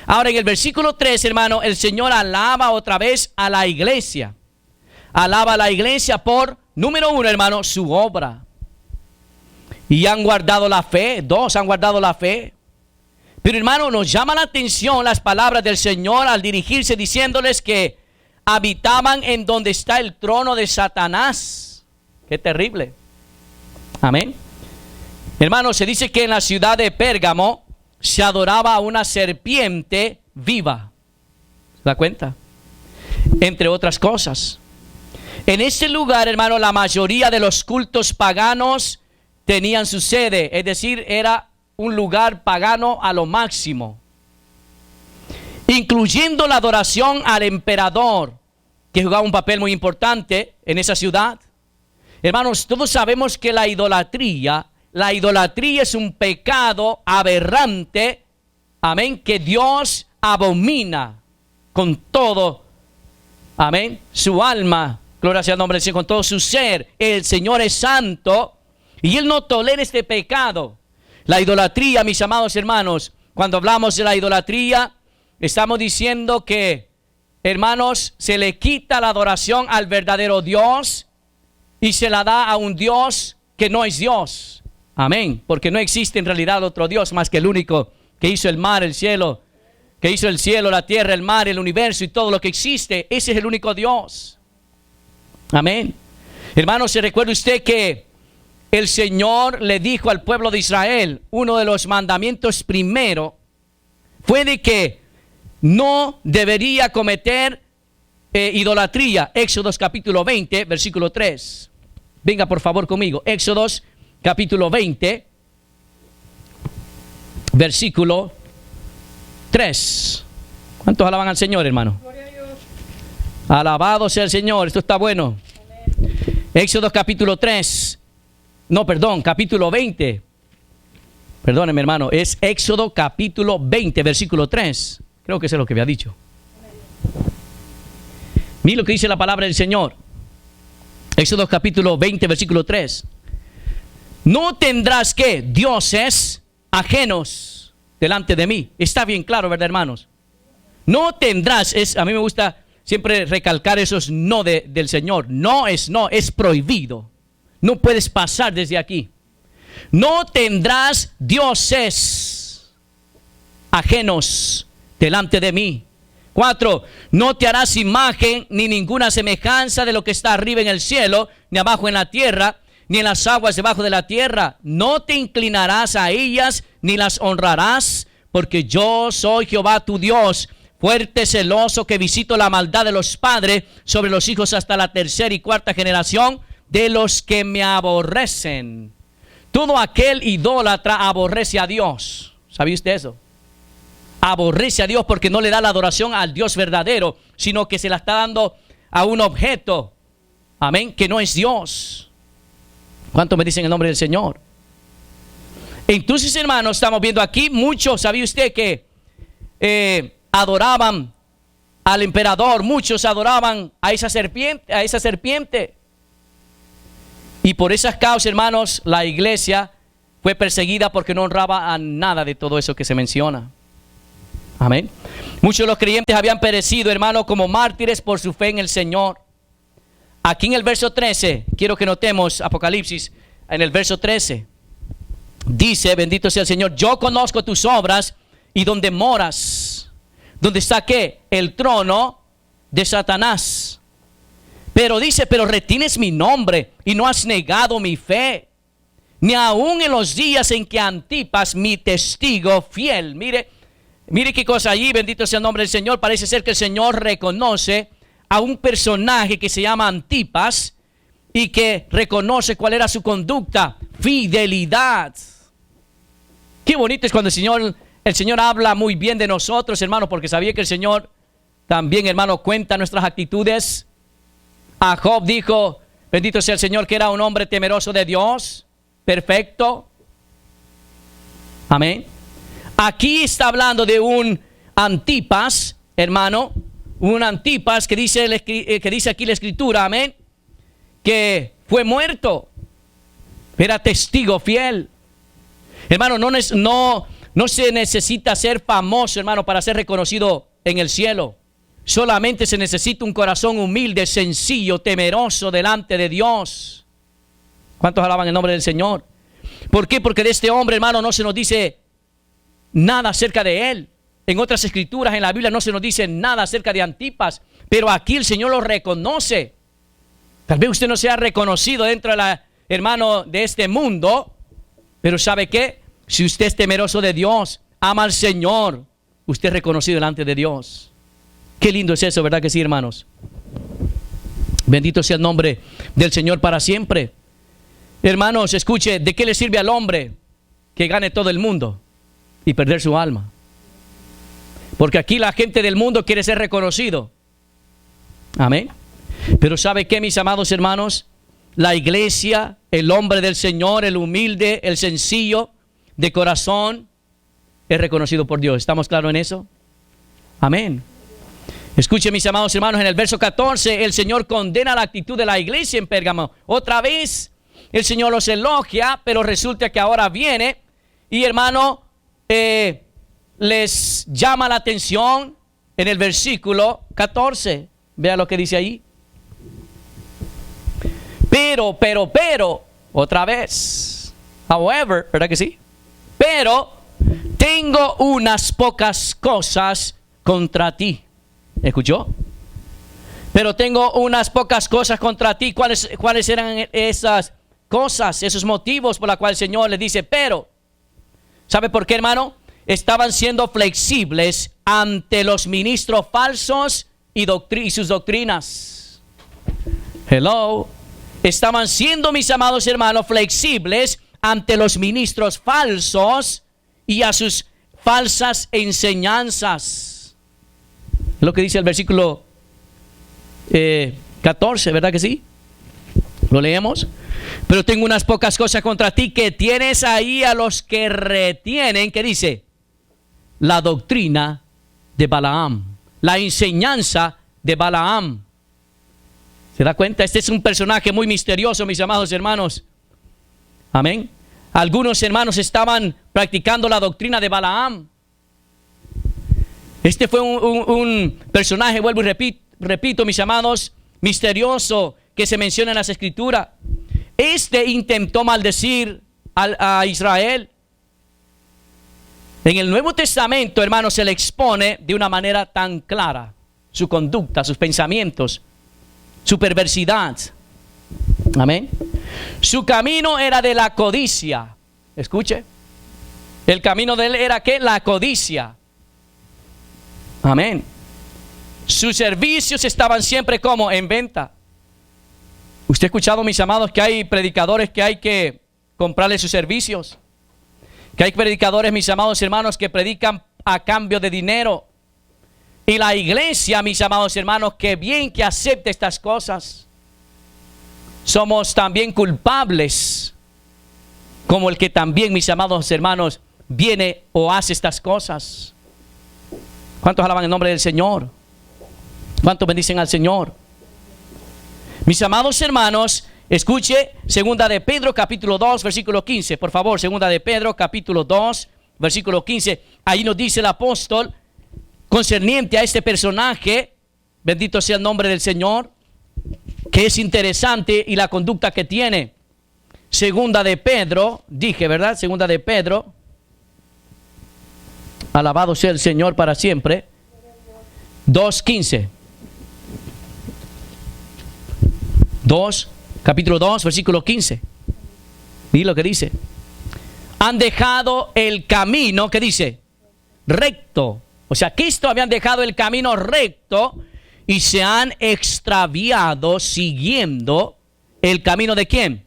Ahora en el versículo 3, hermano, el Señor alaba otra vez a la iglesia. Alaba a la iglesia por, número 1, hermano, su obra. Y han guardado la fe. 2, han guardado la fe. Pero, hermano, nos llama la atención las palabras del Señor al dirigirse diciéndoles que habitaban en donde está el trono de Satanás. Qué terrible. Amén. Hermano, se dice que en la ciudad de Pérgamo se adoraba a una serpiente viva. ¿Se da cuenta? Entre otras cosas. En este lugar, hermano, la mayoría de los cultos paganos tenían su sede. Es decir, era un lugar pagano a lo máximo. Incluyendo la adoración al emperador, que jugaba un papel muy importante en esa ciudad. Hermanos, todos sabemos que la idolatría es un pecado aberrante, amén, que Dios abomina con todo, amén, su alma, gloria sea el nombre del Señor, con todo su ser. El Señor es santo y Él no tolera este pecado. La idolatría, mis amados hermanos, cuando hablamos de la idolatría, estamos diciendo que, hermanos, se le quita la adoración al verdadero Dios y se la da a un Dios que no es Dios. Amén, porque no existe en realidad otro Dios más que el único que hizo el mar, el cielo, que hizo el cielo, la tierra, el mar, el universo y todo lo que existe. Ese es el único Dios. Amén. Hermano, ¿se recuerda usted que el Señor le dijo al pueblo de Israel, uno de los mandamientos primero fue de que no debería cometer idolatría? Éxodos capítulo 20, versículo 3. Venga por favor conmigo. Éxodos capítulo 20, versículo 3. ¿Cuántos alaban al Señor, hermano? Gloria a Dios. Alabado sea el Señor, esto está bueno. Éxodo capítulo 3. No, perdón, capítulo 20. Perdóneme, hermano, es Éxodo capítulo 20, versículo 3. Creo que eso es lo que había dicho. Mira lo que dice la palabra del Señor. Éxodo capítulo 20, versículo 3. No tendrás que dioses ajenos delante de mí. Está bien claro, ¿verdad, hermanos? No tendrás, a mí me gusta siempre recalcar esos no del Señor. No, es prohibido. No puedes pasar desde aquí. No tendrás dioses ajenos delante de mí. 4. No te harás imagen ni ninguna semejanza de lo que está arriba en el cielo, ni abajo en la tierra, ni en las aguas debajo de la tierra. No te inclinarás a ellas, ni las honrarás, porque yo soy Jehová tu Dios, fuerte, celoso, que visito la maldad de los padres sobre los hijos hasta la 3ª y 4ª generación de los que me aborrecen. Todo aquel idólatra aborrece a Dios. ¿Sabía usted eso? Aborrece a Dios porque no le da la adoración al Dios verdadero, sino que se la está dando a un objeto, amén, que no es Dios. ¿Cuánto me dicen el nombre del Señor? Entonces, hermanos, estamos viendo aquí muchos, ¿sabía usted que adoraban al emperador? Muchos adoraban a esa serpiente. Y por esas causas, hermanos, la iglesia fue perseguida porque no honraba a nada de todo eso que se menciona. Amén. Muchos de los creyentes habían perecido, hermano, como mártires por su fe en el Señor. Aquí en el verso 13, quiero que notemos Apocalipsis, en el verso 13. Dice, bendito sea el Señor, yo conozco tus obras y donde moras, donde está ¿qué? El trono de Satanás. Pero dice, pero retienes mi nombre y no has negado mi fe, ni aun en los días en que Antipas, mi testigo fiel. Mire qué cosa allí, bendito sea el nombre del Señor. Parece ser que el Señor reconoce a un personaje que se llama Antipas y que reconoce cuál era su conducta, fidelidad. Qué bonito es cuando el Señor habla muy bien de nosotros, hermano, porque sabía que el Señor también, hermano, cuenta nuestras actitudes. A Job dijo, bendito sea el Señor, que era un hombre temeroso de Dios, perfecto. Amén. Aquí está hablando de un Antipas, hermano, un Antipas que dice aquí la Escritura, amén, que fue muerto, era testigo fiel. Hermano, no se necesita ser famoso, hermano, para ser reconocido en el cielo. Solamente se necesita un corazón humilde, sencillo, temeroso delante de Dios. ¿Cuántos alaban el nombre del Señor? ¿Por qué? Porque de este hombre, hermano, no se nos dice nada acerca de él. En otras escrituras, en la Biblia, no se nos dice nada acerca de Antipas. Pero aquí el Señor lo reconoce. Tal vez usted no sea reconocido dentro de hermano, de este mundo. Pero ¿sabe qué? Si usted es temeroso de Dios, ama al Señor, usted es reconocido delante de Dios. Qué lindo es eso, ¿verdad que sí, hermanos? Bendito sea el nombre del Señor para siempre. Hermanos, escuche, ¿de qué le sirve al hombre que gane todo el mundo y perder su alma? Porque aquí la gente del mundo quiere ser reconocido. Amén. Pero ¿sabe qué, mis amados hermanos? La iglesia, el hombre del Señor, el humilde, el sencillo de corazón, es reconocido por Dios. ¿Estamos claros en eso? Amén. Escuchen, mis amados hermanos, en el verso 14, el Señor condena la actitud de la iglesia en Pérgamo. Otra vez, el Señor los elogia, pero resulta que ahora viene y, hermano, les llama la atención en el versículo 14. Vea lo que dice ahí. Pero, otra vez. However, ¿verdad que sí? Pero tengo unas pocas cosas contra ti. ¿Escuchó? Pero tengo unas pocas cosas contra ti. ¿Cuáles eran esas cosas, esos motivos por los cuales el Señor le dice pero? ¿Sabe por qué, hermano? Estaban siendo flexibles ante los ministros falsos y sus doctrinas. Hello. Estaban siendo, mis amados hermanos, flexibles ante los ministros falsos y a sus falsas enseñanzas. Lo que dice el versículo 14, ¿verdad que sí? ¿Lo leemos? Pero tengo unas pocas cosas contra ti, que tienes ahí a los que retienen, ¿qué dice? La doctrina de Balaam, la enseñanza de Balaam. ¿Se da cuenta? Este es un personaje muy misterioso, mis amados hermanos. Amén. Algunos hermanos estaban practicando la doctrina de Balaam. Este fue un personaje, vuelvo y repito, mis amados, misterioso, que se menciona en las Escrituras. Este intentó maldecir a Israel. En el Nuevo Testamento, hermanos, se le expone de una manera tan clara su conducta, sus pensamientos, su perversidad. Amén. Su camino era de la codicia. Escuche. El camino de él era ¿qué? La codicia. Amén. Sus servicios estaban siempre como en venta. Usted ha escuchado, mis amados, que hay predicadores que hay que comprarle sus servicios. Que hay predicadores, mis amados hermanos, que predican a cambio de dinero. Y la iglesia, mis amados hermanos, que bien que acepte estas cosas. Somos también culpables, como el que también, mis amados hermanos, viene o hace estas cosas. ¿Cuántos alaban el nombre del Señor? ¿Cuántos bendicen al Señor? Mis amados hermanos, escuche, segunda de Pedro capítulo 2, versículo 15. Por favor, segunda de Pedro capítulo 2, versículo 15. Ahí nos dice el apóstol, concerniente a este personaje, bendito sea el nombre del Señor, que es interesante y la conducta que tiene. Segunda de Pedro, dije, ¿verdad? Segunda de Pedro. Alabado sea el Señor para siempre. 2:15. Capítulo 2, versículo 15. Mira lo que dice. Han dejado el camino, ¿qué dice? Recto. O sea, Cristo habían dejado el camino recto y se han extraviado siguiendo el camino ¿de quién?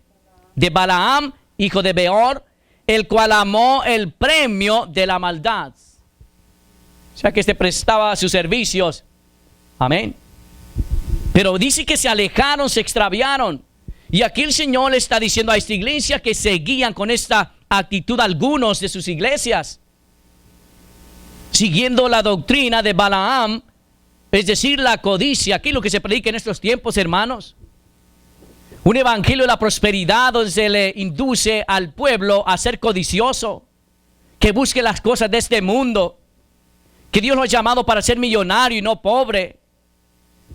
De Balaam, hijo de Beor, el cual amó el premio de la maldad. O sea, que se prestaba a sus servicios. Amén. Pero dice que se alejaron, se extraviaron. Y aquí el Señor le está diciendo a esta iglesia que seguían con esta actitud algunos de sus iglesias, siguiendo la doctrina de Balaam, es decir, la codicia. Aquí lo que se predica en estos tiempos, hermanos, un evangelio de la prosperidad donde se le induce al pueblo a ser codicioso, que busque las cosas de este mundo, que Dios lo ha llamado para ser millonario y no pobre.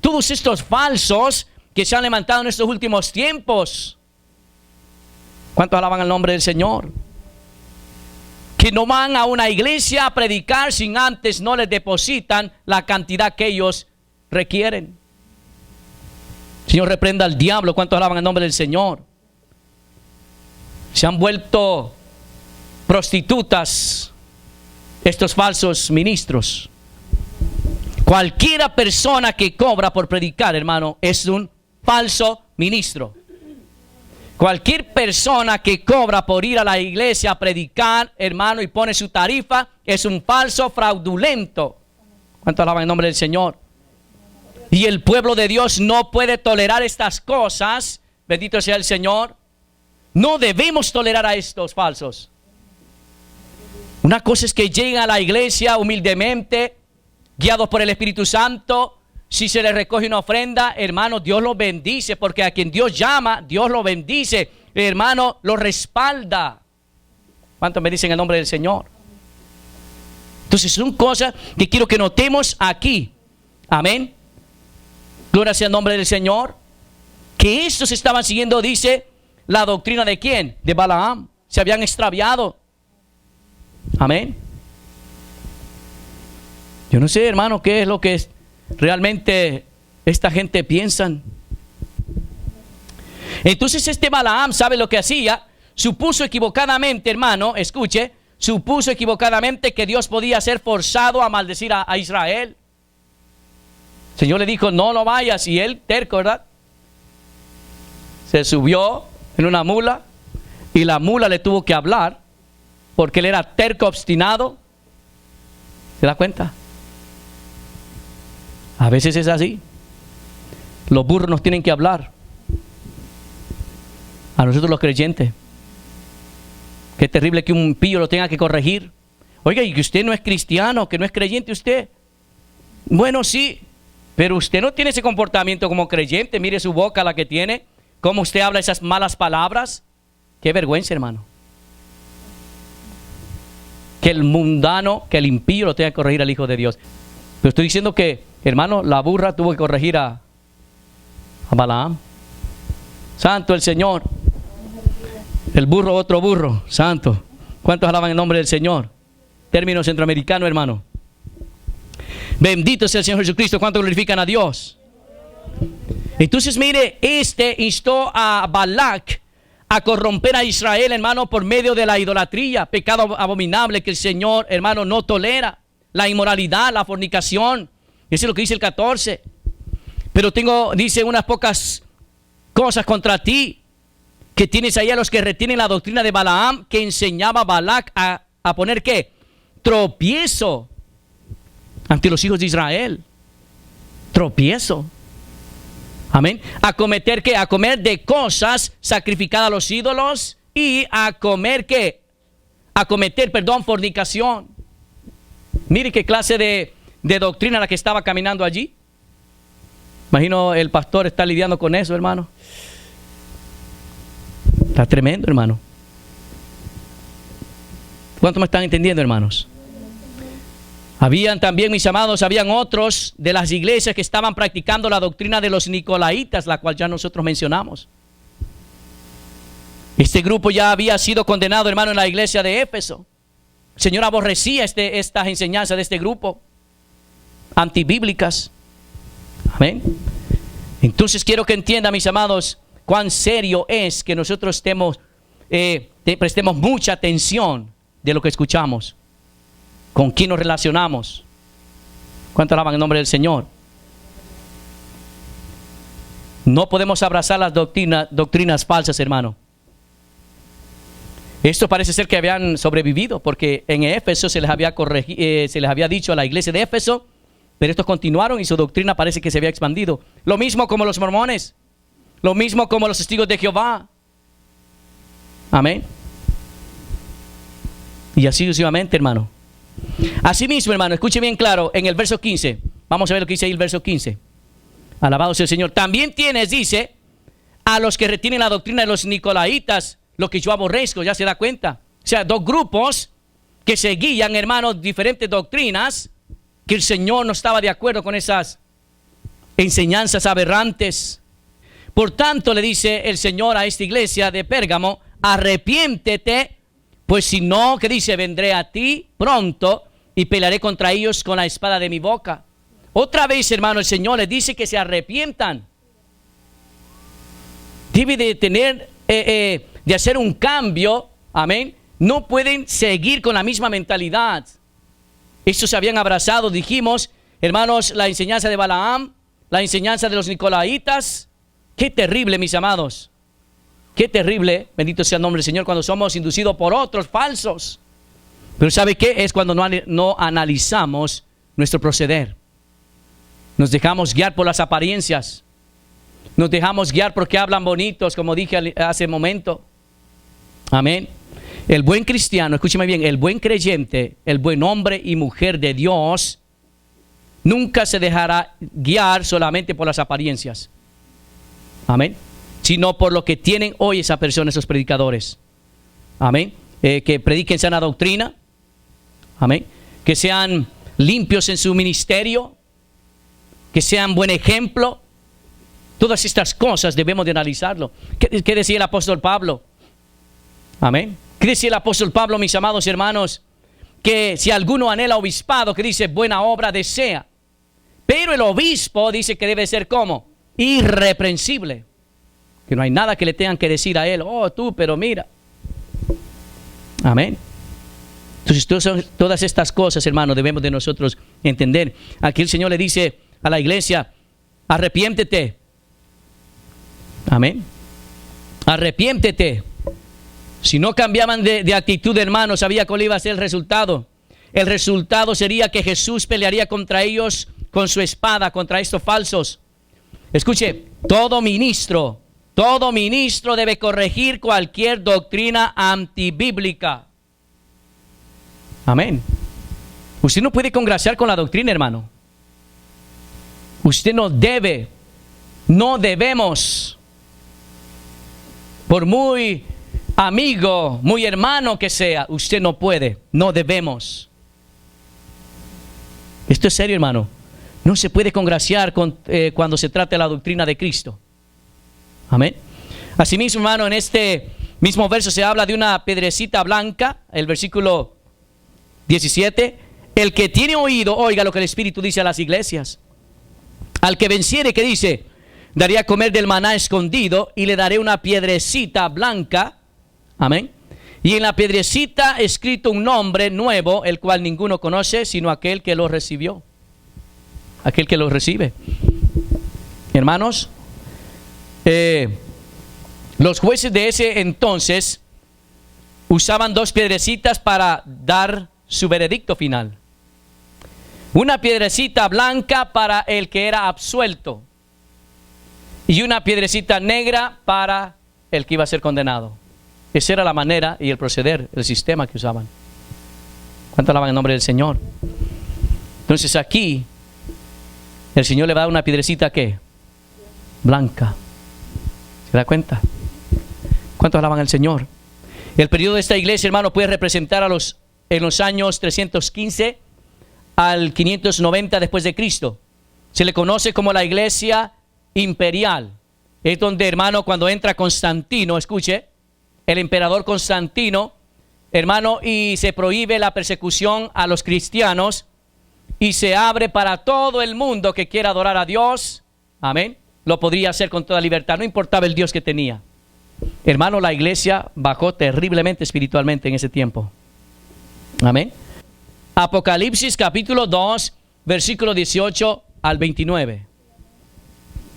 Todos estos falsos que se han levantado en estos últimos tiempos. ¿Cuántos alaban el nombre del Señor? Que no van a una iglesia a predicar sin antes no les depositan la cantidad que ellos requieren. Señor, reprenda al diablo. ¿Cuántos alaban el nombre del Señor? Se han vuelto prostitutas estos falsos ministros. Cualquiera persona que cobra por predicar, hermano, es un falso ministro. Cualquier persona que cobra por ir a la iglesia a predicar, hermano, y pone su tarifa, es un falso fraudulento. ¿Cuánto alaban el nombre del Señor? Y el pueblo de Dios no puede tolerar estas cosas. Bendito sea el Señor. No debemos tolerar a estos falsos. Una cosa es que lleguen a la iglesia humildemente, guiados por el Espíritu Santo. Si se les recoge una ofrenda, hermano, Dios los bendice, porque a quien Dios llama, Dios lo bendice. Hermano, lo respalda. ¿Cuántos me dicen el nombre del Señor? Entonces son cosas que quiero que notemos aquí. Amén. Gloria sea el nombre del Señor. Que estos estaban siguiendo, dice, la doctrina de ¿quién? De Balaam. Se habían extraviado. Amén. Yo no sé, hermano, qué es lo que realmente esta gente piensan. Entonces este Balaam, ¿sabe lo que hacía? Supuso equivocadamente, hermano, escuche, supuso equivocadamente que Dios podía ser forzado a maldecir a Israel. El Señor le dijo, no lo vayas, y él, terco, ¿verdad? Se subió en una mula y la mula le tuvo que hablar porque él era terco, obstinado. ¿Se da cuenta? A veces es así. Los burros nos tienen que hablar. A nosotros los creyentes. Qué terrible que un pillo lo tenga que corregir. Oiga, y que usted no es cristiano, que no es creyente usted. Bueno, sí, pero usted no tiene ese comportamiento como creyente. Mire su boca, la que tiene. Cómo usted habla esas malas palabras. Qué vergüenza, hermano. Que el mundano, que el impío lo tenga que corregir al Hijo de Dios. Pero estoy diciendo que, hermano, la burra tuvo que corregir a Balaam. Santo el Señor. El burro, otro burro. Santo. ¿Cuántos alaban el nombre del Señor? Término centroamericano, hermano. Bendito sea el Señor Jesucristo. ¿Cuántos glorifican a Dios? Entonces, mire, instó a Balac a corromper a Israel, hermano, por medio de la idolatría, pecado abominable que el Señor, hermano, no tolera. La inmoralidad, la fornicación. Eso es lo que dice el 14. Pero dice unas pocas cosas contra ti, que tienes ahí a los que retienen la doctrina de Balaam, que enseñaba a Balac a poner ¿qué? Tropiezo ante los hijos de Israel. Tropiezo. Amén. A cometer ¿qué? A comer de cosas sacrificadas a los ídolos y a comer ¿qué? A cometer, fornicación. Mire qué clase de doctrina la que estaba caminando allí. Imagino el pastor está lidiando con eso, hermano. Está tremendo, hermano. ¿Cuánto me están entendiendo, hermanos? Habían también, mis amados, habían otros de las iglesias que estaban practicando la doctrina de los nicolaitas, la cual ya nosotros mencionamos. Este grupo ya había sido condenado, hermano, en la iglesia de Éfeso. El Señor aborrecía estas enseñanzas de este grupo. antibíblicas. Amén. Entonces quiero que entiendan, mis amados, cuán serio es que nosotros prestemos mucha atención de lo que escuchamos, con quién nos relacionamos. ¿Cuánto alaban el nombre del Señor? No podemos abrazar las doctrinas falsas, hermano. Esto parece ser que habían sobrevivido, porque en Éfeso se les había dicho a la iglesia de Éfeso, pero estos continuaron y su doctrina parece que se había expandido. Lo mismo como los mormones, lo mismo como los testigos de Jehová. Amén. Y así sucesivamente, hermano. Asimismo, hermano, escuche bien claro, en el verso 15, vamos a ver lo que dice ahí el verso 15. Alabado sea el Señor. También tienes, dice, a los que retienen la doctrina de los nicolaitas, lo que yo aborrezco, ya se da cuenta. O sea, dos grupos que seguían, hermanos, diferentes doctrinas, que el Señor no estaba de acuerdo con esas enseñanzas aberrantes. Por tanto, le dice el Señor a esta iglesia de Pérgamo, arrepiéntete, pues si no, que dice, vendré a ti pronto y pelearé contra ellos con la espada de mi boca. Otra vez, hermano, el Señor les dice que se arrepientan. Debe de tener, de hacer un cambio, amén. No pueden seguir con la misma mentalidad. Estos se habían abrazado, dijimos, hermanos, la enseñanza de Balaam, la enseñanza de los nicolaitas. Qué terrible, mis amados. Qué terrible, bendito sea el nombre del Señor, cuando somos inducidos por otros falsos. Pero ¿sabe qué? Es cuando no analizamos nuestro proceder. Nos dejamos guiar por las apariencias. Nos dejamos guiar porque hablan bonitos, como dije hace un momento. Amén. El buen cristiano, escúcheme bien, el buen creyente, el buen hombre y mujer de Dios, nunca se dejará guiar solamente por las apariencias. Amén. Sino por lo que tienen hoy esa persona, esos predicadores. Amén. Que prediquen sana doctrina. Amén. Que sean limpios en su ministerio. Que sean buen ejemplo. Todas estas cosas debemos de analizarlo. ¿Qué decía el apóstol Pablo? Amén. ¿Qué decía el apóstol Pablo, mis amados hermanos? Que si alguno anhela obispado, que dice buena obra desea. Pero el obispo dice que debe ser ¿cómo? Irreprensible. Que no hay nada que le tengan que decir a él. Oh, tú, pero mira. Amén. Entonces, todas estas cosas, hermano, debemos de nosotros entender. Aquí el Señor le dice a la iglesia, arrepiéntete. Amén. Arrepiéntete. Si no cambiaban de actitud, hermano, sabía cuál iba a ser el resultado. El resultado sería que Jesús pelearía contra ellos con su espada, contra estos falsos. Escuche, todo ministro debe corregir cualquier doctrina antibíblica. Amén. Usted no puede congraciar con la doctrina, hermano. Usted no debemos, por muy amigo, muy hermano que sea, usted no puede, no debemos. Esto es serio, hermano. No se puede congraciar cuando se trata de la doctrina de Cristo. Amén. Asimismo, hermano, en este mismo verso se habla de una piedrecita blanca, el versículo 17. El que tiene oído, oiga lo que el Espíritu dice a las iglesias. Al que venciere, que dice, daré a comer del maná escondido y le daré una piedrecita blanca. Amén. Y en la piedrecita escrito un nombre nuevo, el cual ninguno conoce, sino aquel que lo recibió. Aquel que lo recibe. Hermanos, los jueces de ese entonces usaban dos piedrecitas para dar su veredicto final. Una piedrecita blanca para el que era absuelto y una piedrecita negra para el que iba a ser condenado. Esa era la manera y el proceder, el sistema que usaban. ¿Cuánto alaban el nombre del Señor? Entonces aquí el Señor le va a dar una piedrecita ¿qué? Blanca. ¿Se da cuenta? ¿Cuántos alaban al Señor? El periodo de esta iglesia, hermano, puede representar en los años 315 al 590 después de Cristo. Se le conoce como la iglesia imperial. Es donde, hermano, cuando entra Constantino, escuche, el emperador Constantino, hermano, y se prohíbe la persecución a los cristianos. y se abre para todo el mundo que quiera adorar a Dios. Amén. Lo podría hacer con toda libertad, no importaba el Dios que tenía. Hermano, la iglesia bajó terriblemente espiritualmente en ese tiempo. Amén. Apocalipsis capítulo 2, versículo 18 al 29.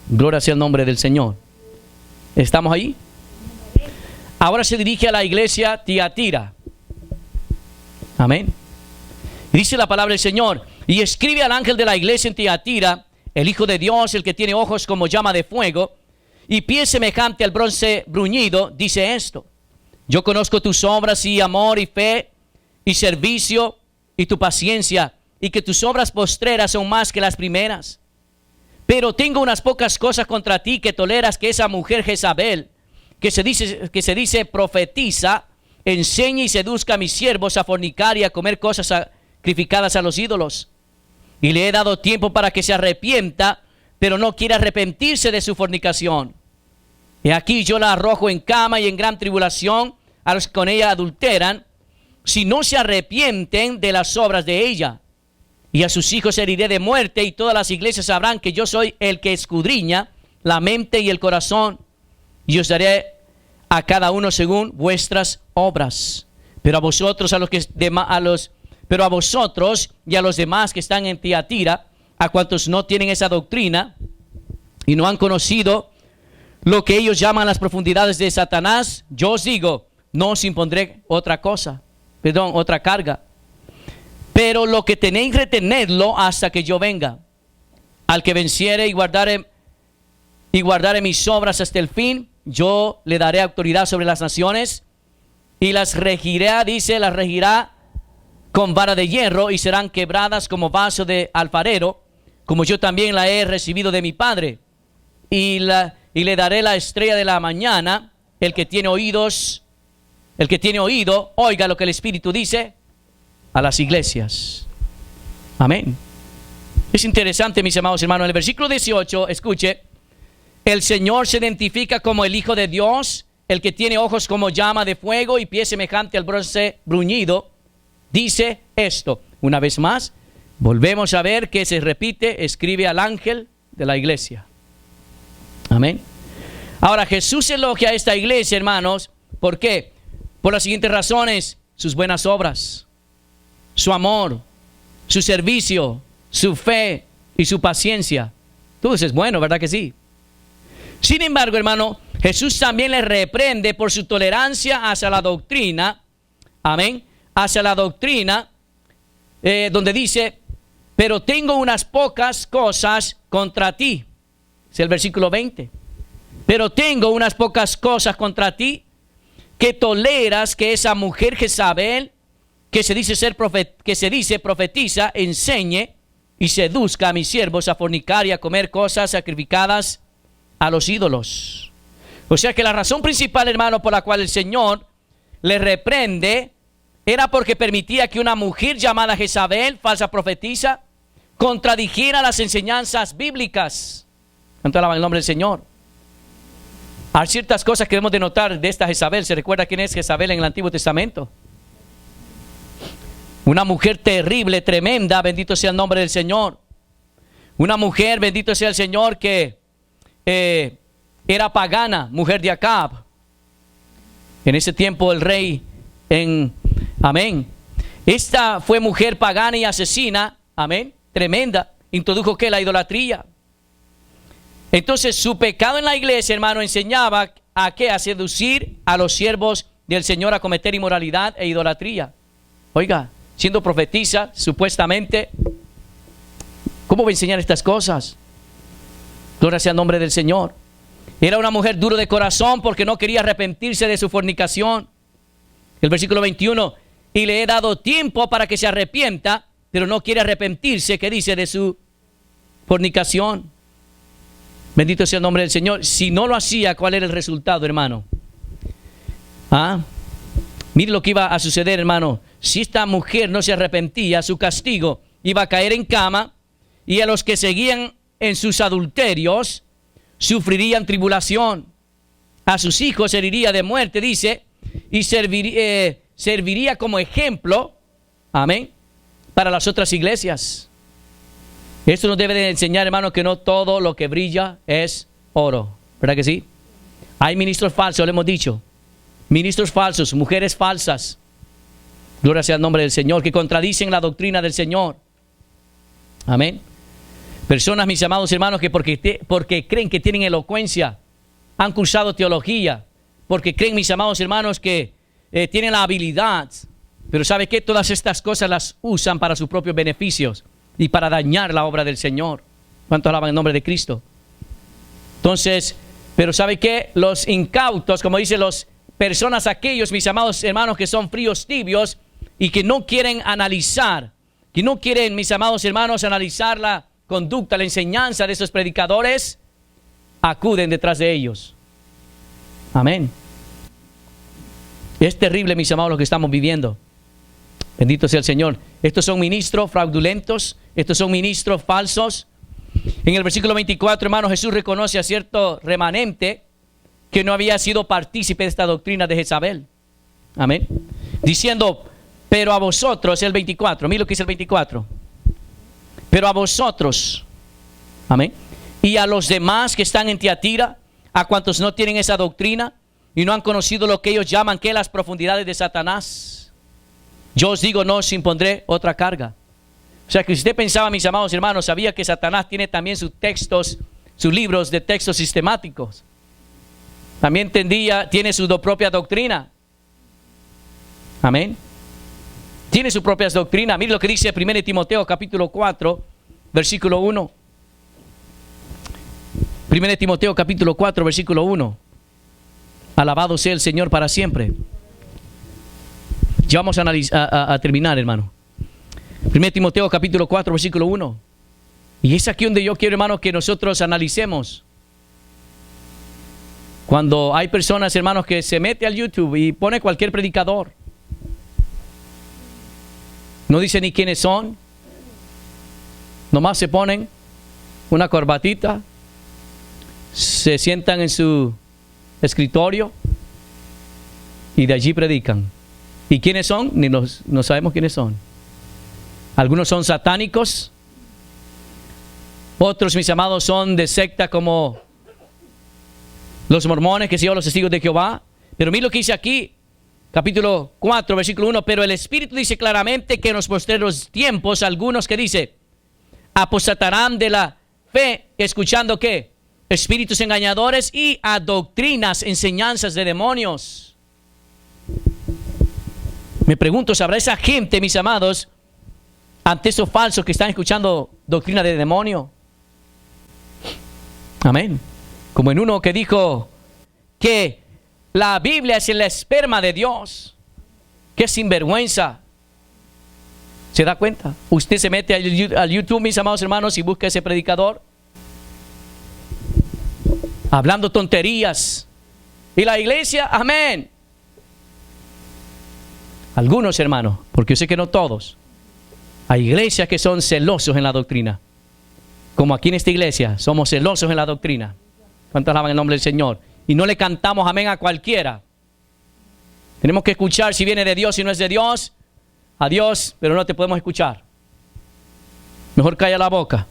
Gloria sea el nombre del Señor. ¿Estamos ahí? Ahora se dirige a la iglesia Tiatira. Amén. Dice la palabra del Señor: y escribe al ángel de la iglesia en Tiatira, el Hijo de Dios, el que tiene ojos como llama de fuego y pies semejante al bronce bruñido, dice esto: yo conozco tus obras y amor y fe y servicio y tu paciencia, y que tus obras postreras son más que las primeras. Pero tengo unas pocas cosas contra ti, que toleras que esa mujer Jezabel, que se dice profetiza, enseñe y seduzca a mis siervos a fornicar y a comer cosas sacrificadas a los ídolos. Y le he dado tiempo para que se arrepienta, pero no quiere arrepentirse de su fornicación. Y aquí yo la arrojo en cama y en gran tribulación a los que con ella adulteran, si no se arrepienten de las obras de ella. Y a sus hijos heriré de muerte, y todas las iglesias sabrán que yo soy el que escudriña la mente y el corazón, y os daré a cada uno según vuestras obras. Pero a vosotros y a los demás que están en Tiatira, a cuantos no tienen esa doctrina y no han conocido lo que ellos llaman las profundidades de Satanás, yo os digo, no os impondré otra carga. Pero lo que tenéis, retenedlo hasta que yo venga. Al que venciere y guardare mis obras hasta el fin, yo le daré autoridad sobre las naciones y las regirá, las regirá con vara de hierro, y serán quebradas como vaso de alfarero, como yo también la he recibido de mi Padre. Y le daré la estrella de la mañana. El que tiene oído, oiga lo que el Espíritu dice a las iglesias. Amén. Es interesante, mis amados hermanos, en el versículo 18, escuche, el Señor se identifica como el Hijo de Dios, el que tiene ojos como llama de fuego y pies semejante al bronce bruñido. Dice esto, una vez más, volvemos a ver que se repite, escribe al ángel de la iglesia. Amén. Ahora, Jesús elogia a esta iglesia, hermanos. ¿Por qué? Por las siguientes razones: sus buenas obras, su amor, su servicio, su fe y su paciencia. Todo eso es bueno, ¿verdad que sí? Sin embargo, hermano, Jesús también les reprende por su tolerancia hacia la doctrina. Amén. Hacia la doctrina, donde dice, pero tengo unas pocas cosas contra ti. Es el versículo 20. Pero tengo unas pocas cosas contra ti, que toleras que esa mujer Jezabel, que se dice profetiza, enseñe y seduzca a mis siervos a fornicar y a comer cosas sacrificadas a los ídolos. O sea que la razón principal, hermano, por la cual el Señor le reprende, era porque permitía que una mujer llamada Jezabel, falsa profetisa, contradijera las enseñanzas bíblicas. Canto alaba el nombre del Señor. Hay ciertas cosas que debemos de notar de esta Jezabel. ¿Se recuerda quién es Jezabel en el Antiguo Testamento? Una mujer terrible, tremenda, bendito sea el nombre del Señor. Una mujer, bendito sea el Señor, que era pagana, mujer de Acab. En ese tiempo el rey amén. Esta fue mujer pagana y asesina, amén, tremenda. Introdujo que la idolatría. Entonces su pecado en la iglesia, hermano, enseñaba a qué, a seducir a los siervos del Señor a cometer inmoralidad e idolatría. Oiga, siendo profetisa, supuestamente, ¿cómo va a enseñar estas cosas? Gloria sea el nombre del Señor. Era una mujer duro de corazón porque no quería arrepentirse de su fornicación. El versículo 21, y le he dado tiempo para que se arrepienta, pero no quiere arrepentirse, que dice, de su fornicación. Bendito sea el nombre del Señor. Si no lo hacía, ¿cuál era el resultado, hermano? Mire lo que iba a suceder, hermano. Si esta mujer no se arrepentía, su castigo iba a caer en cama, y a los que seguían en sus adulterios sufrirían tribulación. A sus hijos heriría de muerte, dice, y serviría como ejemplo, amén, para las otras iglesias. Esto nos debe de enseñar, hermano, que no todo lo que brilla es oro. ¿Verdad que sí? Hay ministros falsos, lo hemos dicho. Ministros falsos, mujeres falsas. Gloria sea el nombre del Señor, que contradicen la doctrina del Señor. Amén. Personas, mis amados hermanos, que porque creen que tienen elocuencia, han cursado teología, porque creen, mis amados hermanos, que tienen la habilidad. Pero ¿sabe qué? Todas estas cosas las usan para sus propios beneficios y para dañar la obra del Señor. ¿Cuántos alaban el nombre de Cristo? Entonces, pero ¿sabe qué? Los incautos, como dicen las personas, aquellos, mis amados hermanos, que son fríos, tibios y que no quieren analizar, que no quieren, mis amados hermanos, analizar la conducta, la enseñanza de esos predicadores, acuden detrás de ellos. Amén. Es terrible, mis amados, lo que estamos viviendo. Bendito sea el Señor. Estos son ministros fraudulentos, estos son ministros falsos. En el versículo 24, hermano, Jesús reconoce a cierto remanente que no había sido partícipe de esta doctrina de Jezabel. Amén. Diciendo, pero a vosotros, el 24, mira lo que dice el 24. Pero a vosotros, amén, y a los demás que están en Tiatira, a cuantos no tienen esa doctrina y no han conocido lo que ellos llaman que las profundidades de Satanás, yo os digo, no os impondré otra carga. O sea que si usted pensaba, mis amados hermanos, sabía que Satanás tiene también sus textos, sus libros de textos sistemáticos. También tiene su propia doctrina. Amén. Tiene su propia doctrina. Mire lo que dice 1 Timoteo capítulo 4, versículo 1. 1 Timoteo capítulo 4, versículo 1. Alabado sea el Señor para siempre. Ya vamos a terminar, hermano. 1 Timoteo capítulo 4, versículo 1. Y es aquí donde yo quiero, hermano, que nosotros analicemos. Cuando hay personas, hermanos, que se mete al YouTube y pone cualquier predicador. No dice ni quiénes son. Nomás se ponen una corbatita, se sientan en su escritorio y de allí predican. ¿Y quiénes son? No sabemos quiénes son. Algunos son satánicos. Otros, mis amados, son de secta como los mormones, que siguen los testigos de Jehová. Pero mira lo que dice aquí, capítulo 4, versículo 1. Pero el Espíritu dice claramente que en los postreros tiempos, algunos que dice, apostatarán de la fe, escuchando ¿qué? Espíritus engañadores y a doctrinas, enseñanzas de demonios. Me pregunto, ¿sabrá esa gente, mis amados, ante esos falsos que están escuchando doctrina de demonio? Amén. Como en uno que dijo que la Biblia es el esperma de Dios. ¡Qué sinvergüenza! ¿Se da cuenta? Usted se mete al YouTube, mis amados hermanos, y busca ese predicador hablando tonterías. Y la iglesia, amén. Algunos, hermanos, porque yo sé que no todos. Hay iglesias que son celosos en la doctrina. Como aquí en esta iglesia, somos celosos en la doctrina. ¿Cuántos alaban el nombre del Señor? Y no le cantamos amén a cualquiera. Tenemos que escuchar si viene de Dios, si no es de Dios. A Dios, pero no te podemos escuchar. Mejor calla la boca.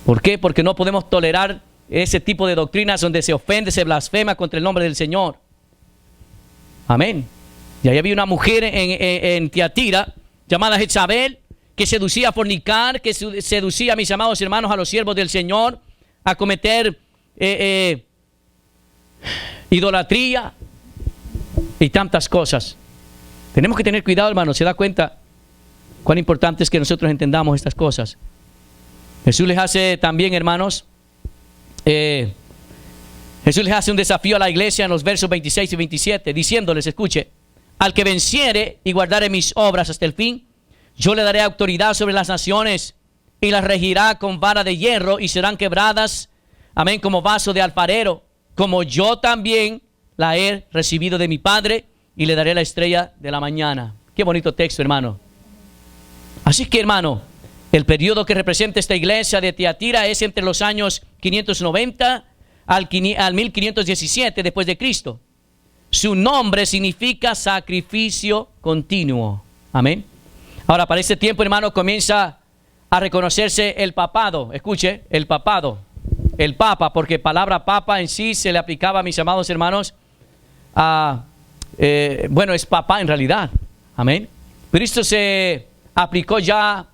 ¿Por qué? Porque no podemos tolerar ese tipo de doctrinas donde se ofende, se blasfema contra el nombre del Señor. Amén. Y ahí había una mujer en Tiatira llamada Jezabel, que seducía a fornicar, que seducía, mis amados hermanos, a los siervos del Señor a cometer idolatría y tantas cosas. Tenemos que tener cuidado, hermanos. ¿Se da cuenta cuán importante es que nosotros entendamos estas cosas? Jesús les hace también, hermanos, Jesús les hace un desafío a la iglesia en los versos 26 y 27, diciéndoles, escuche, al que venciere y guardare mis obras hasta el fin, yo le daré autoridad sobre las naciones y las regirá con vara de hierro y serán quebradas, amén, como vaso de alfarero, como yo también la he recibido de mi Padre y le daré la estrella de la mañana. Qué bonito texto, hermano. Así que, hermano, el periodo que representa esta iglesia de Tiatira es entre los años 590 al 1517 después de Cristo. Su nombre significa sacrificio continuo. Amén. Ahora, para este tiempo, hermano, comienza a reconocerse el papado. Escuche, el papado. El papa, porque palabra papa en sí se le aplicaba, mis amados hermanos, a, bueno, es papá en realidad. Amén. Pero esto se aplicó ya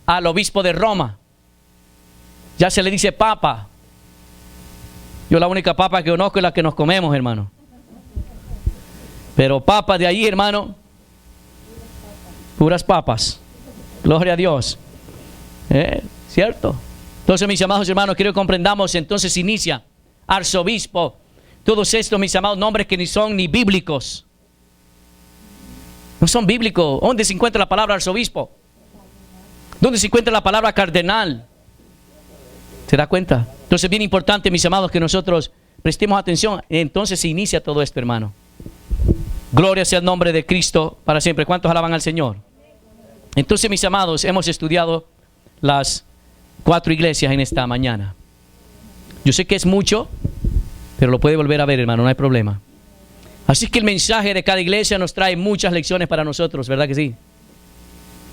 al obispo de Roma. Ya se le dice papa. Yo la única papa que conozco es la que nos comemos, hermano. Pero papa de ahí, hermano, puras papas. Gloria a Dios. ¿Cierto? Entonces, mis amados hermanos, quiero que comprendamos, entonces inicia arzobispo. Todos estos, mis amados, nombres que ni son ni bíblicos. No son bíblicos. ¿Dónde se encuentra la palabra arzobispo? ¿Dónde se encuentra la palabra cardenal? ¿Se da cuenta? Entonces, bien importante, mis amados, que nosotros prestemos atención. Entonces se inicia todo esto, hermano. Gloria sea el nombre de Cristo para siempre. ¿Cuántos alaban al Señor? Entonces, mis amados, hemos estudiado las 4 iglesias en esta mañana. Yo sé que es mucho, pero lo puede volver a ver, hermano, no hay problema. Así que el mensaje de cada iglesia nos trae muchas lecciones para nosotros, ¿verdad que sí?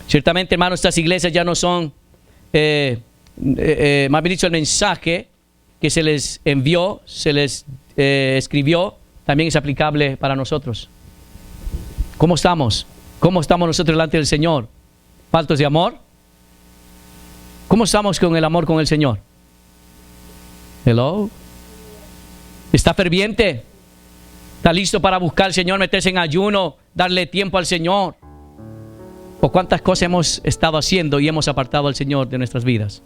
Ciertamente, hermano, estas iglesias ya no son, más bien dicho, el mensaje que se les envió, se les escribió, también es aplicable para nosotros. ¿Cómo estamos? ¿Cómo estamos nosotros delante del Señor? ¿Faltos de amor? ¿Cómo estamos con el amor con el Señor? Hello. ¿Está ferviente? ¿Está listo para buscar al Señor, meterse en ayuno, darle tiempo al Señor? ¿O cuántas cosas hemos estado haciendo y hemos apartado al Señor de nuestras vidas?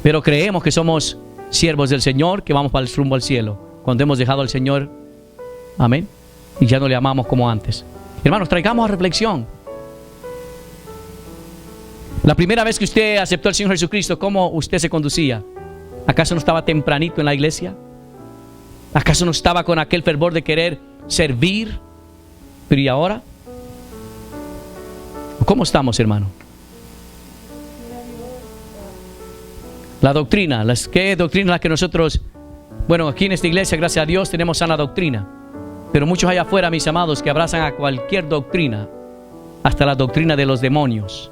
Pero creemos que somos siervos del Señor, que vamos para el rumbo al cielo, cuando hemos dejado al Señor, amén, y ya no le amamos como antes. Hermanos, traigamos a reflexión. La primera vez que usted aceptó al Señor Jesucristo, ¿cómo usted se conducía? ¿Acaso no estaba tempranito en la iglesia? ¿Acaso no estaba con aquel fervor de querer servir? ¿Pero y ahora? ¿Cómo estamos, hermano? La doctrina, ¿qué doctrina la que nosotros, bueno, aquí en esta iglesia, gracias a Dios, tenemos sana doctrina. Pero muchos allá afuera, mis amados, que abrazan a cualquier doctrina, hasta la doctrina de los demonios.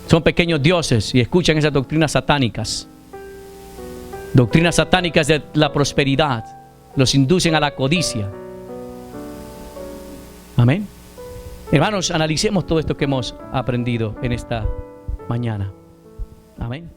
Son pequeños dioses y escuchan esas doctrinas satánicas. Doctrinas satánicas de la prosperidad. Los inducen a la codicia. Amén. Hermanos, analicemos todo esto que hemos aprendido en esta mañana. Amén.